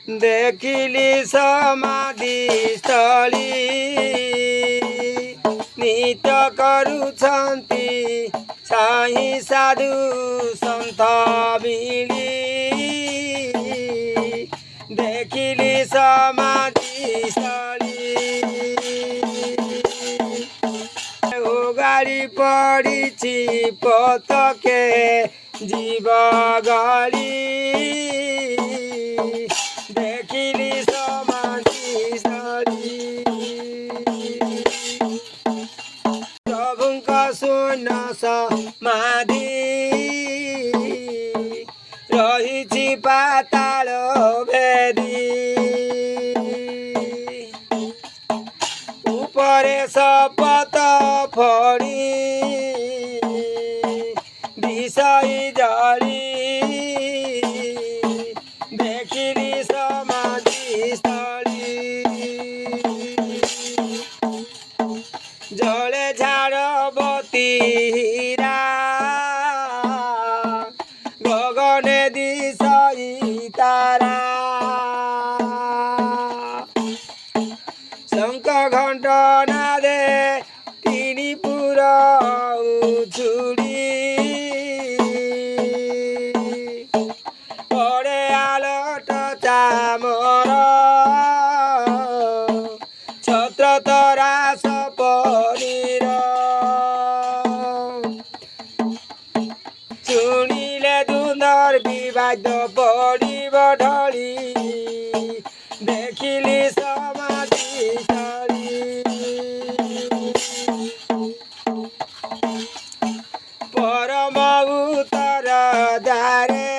देखिली समाधि स्थली नित्य करुछन्ति साई साधु सन्थ मिली देखिली समाधि स्थली गाड़ी पड़ी पतके जीव गाड़ी देखिली समाधि स्थली प्रभुका सुन समाधि रहिछि पाताल भेदी उपरे शपथ फड़ी दिशई जड़ी देखिली समाधि स्थली जले झाड़बती हीरा गगने दिशई तारा शंख घंट नादे तिनी पुरा उछुड़ी पड़े आलट चामर छत्र तरा सपनीर शुणिले दुंदर विवाद पड़िब ढली देखिली समाधि स्थली परम उत्तर द्वारे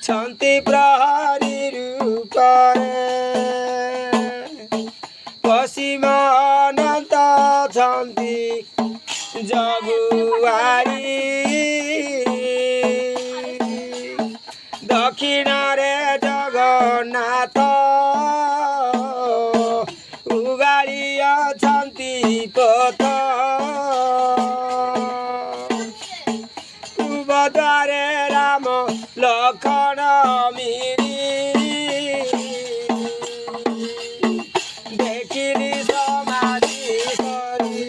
छन्ति प्रहरी रूपरे पश्चिम अनंत छन्ति जगुआरी दक्षिण रे जगन्नाथ उगाड़ी अछन्ति पथ पूर्व द्वारे राम लखन मिली देखिली समाधि स्थली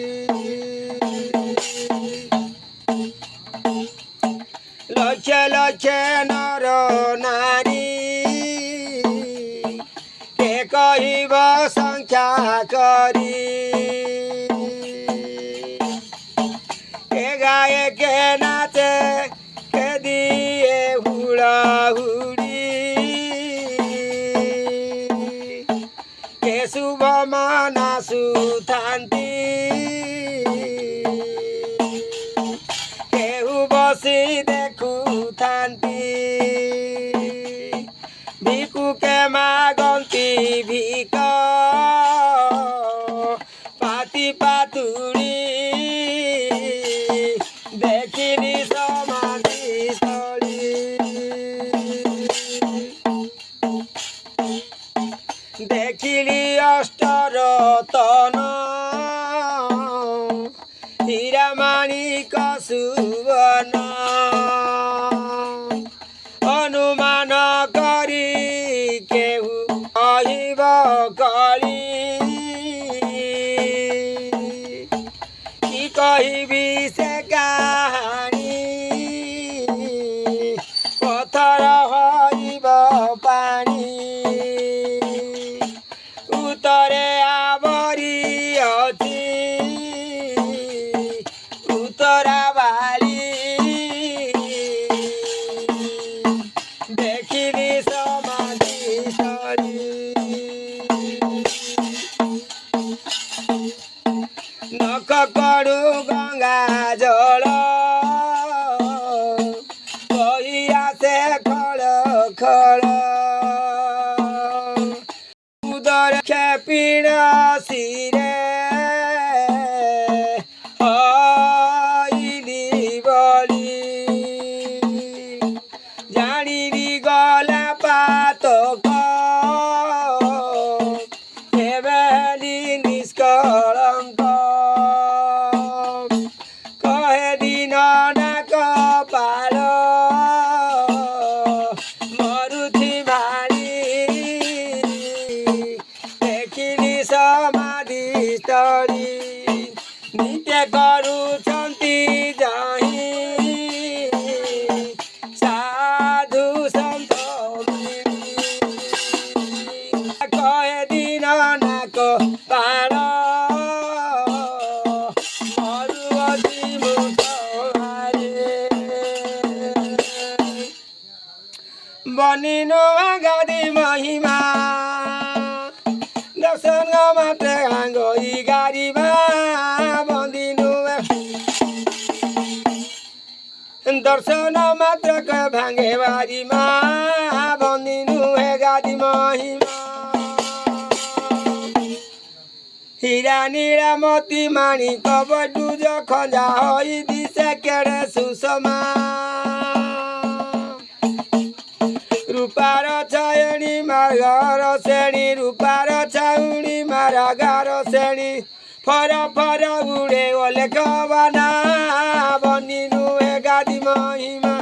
लक्ष लक्ष नर नारी के कहिब संख्या करी के गाए के नाचे के दिए हुड़ाहुड़ी के शुभ मना सुथान्ति केहू बसी देखु थान्ति भिकु के मागन्ति भिक पाती पातुड़ी देखिली समाधि स्थली देखिली अष्टरतन हीरा माणिक सुवर्ण अनुमान करी केहू कहिब कली कि कहिबी से कहानी पत्थर हरिब पानी उतरे आवरी अछि उतरा बाली देखिली समाधि स्थली नख कड़ू गंगा जल कहिया से खड़ खड़ उदर खेपिण सिरे हईली बली जानिरी गला पातक केवली निष्कलंक कहे दिन ना कपाल मरुथि बनिनु गादी महिमा दर्शन मात्र गई गाडीमा बन्दिनु दर्शन मात्र भाङ्गे बारीमा बन्दिनु गादी महिमा हीरा नीरा मोती माणी कबडुज खंजा होई दिशा केड़े सुषमा रूपार छायणी मार्गर श्रेणी रूपार छाउणी मार्गर श्रेणी फर फर उड़े ओले खबाना बनिनु गादी महिमा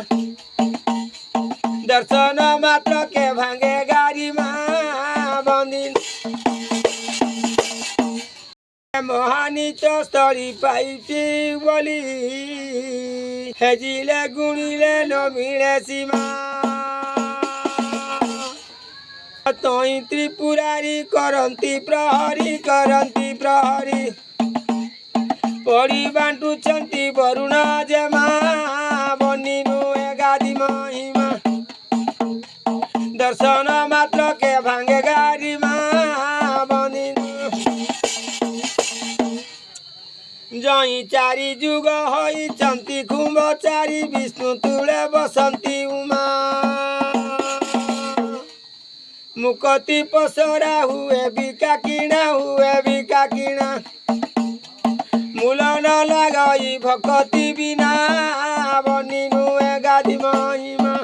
दर्शन मात्र के भांगे गाडीमा बन्दिनु महानीच स्थली पाइटी बोली हेजिले गुणिले नमिले सीमा तई त्रिपुरारी करंती प्रहरी पड़ी बांटुचंती वरुण जेमा बनिनु गादी महिमा दर्शन मात्र के भांगे गाडीमा जई चारि जुग होई चंती खुम्ब चारि विष्णु तुले बसंती उमा मुकती पसरा हुए बिका किणा मूल न लगई भक्ति बिना बनिनु गादी महिमा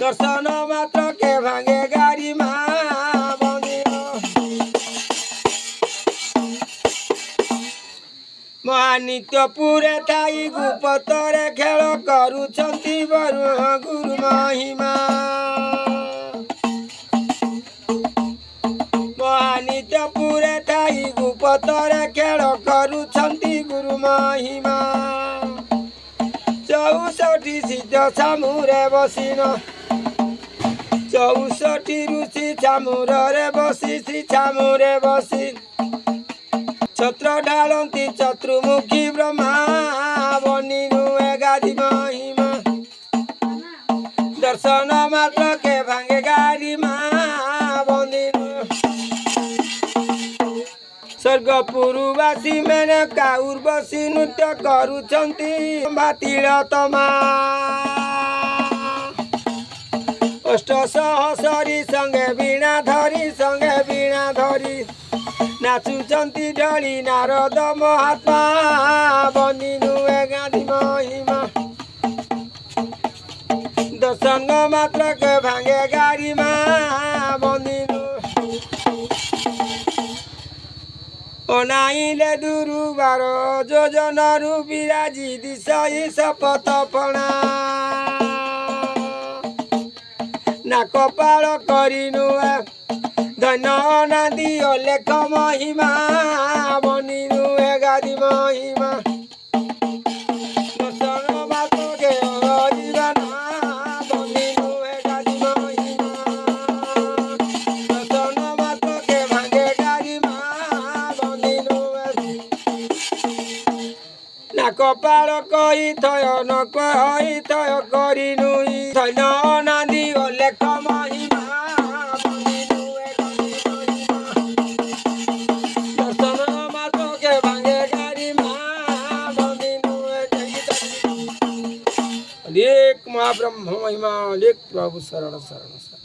दर्शन मात्र के भांगे गाडीमा महानित्यपुरे थाई गुपतरे खेल करुछंती गुरु महिमा महानित्यपुरे थाई गुपतरे खेल करुछंती गुरु महिमा 64 सिद्ध छामुरे बसिन 64 ऋषि छामुरे बसी श्री छामुरे बसी छत्र ढालती चतुर्मुखी ब्रह्मा बनिनु गादी महिमा दर्शन मात्र के भांगे गाडीमा बन्दिनु स्वर्गपुरवासी मेने काउर बसी नृत्य करुछंती बातिल तमा अष्ट सहसरी संगे वीणा धरी नाचुचंती ढली नारद महात्मा बनिनु गादी महिमा दर्शन मात्र के भांगे गाडीमा बन्दिनु अनाइले दुरुबार जोजनरु विराजी दिशई शपथपणा ना कपाल करिनु धन अनादि अलेख महिमा बनिनु गादी महिमा दर्शन मात्र के जीवना बनिनु गादी महिमा दर्शन मात्र के भांगे गाडीमा बनिनु ना कपाल कही थय न कही थय करिनु धन अनादि अलेख महिमा लेख महाब्रह्म महिमा लेख प्रभु शरण शरण शरण।